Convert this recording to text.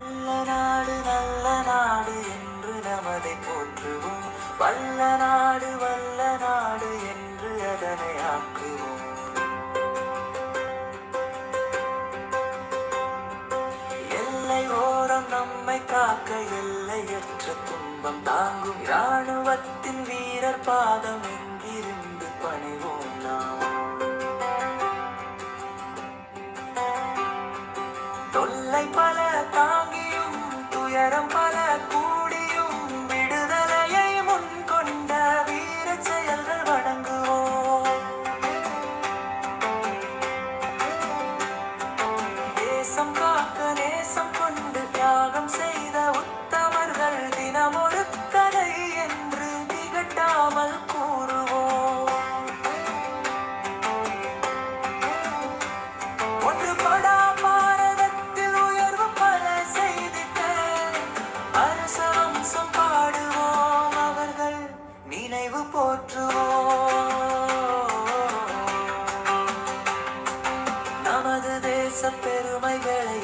நல்ல நாடு என்று நமதை போற்றுவோம். வல்ல நாடு என்று அதனை ஆக்குவோம். எல்லை ஓரம் நம்மை காக்க எல்லையற்ற துன்பம் தாங்கும் இராணுவத்தின் வீரர் பாதம் எங்கிருந்து பணிவோம் நாம். தொல்லை பல தாங்கியும் துயரம் பல கூடியும் விடுதலையை முன்கொண்ட வீர செயல்கள் வணங்குவோம். தேசம் காக்க நேசம் கொண்டு தியாகம் செய்த உத்தமர்கள் தினமொரு கதை என்று திகட்டாமல் கூறுவோம். ஒன்றுபடா பாரதத்தில் உயர்வு பல செய்திட்ட அரச வம்சம் பாடுவோம். அவர்கள் நினைவு போற்றுவோம். நமது தேச பெருமைகளை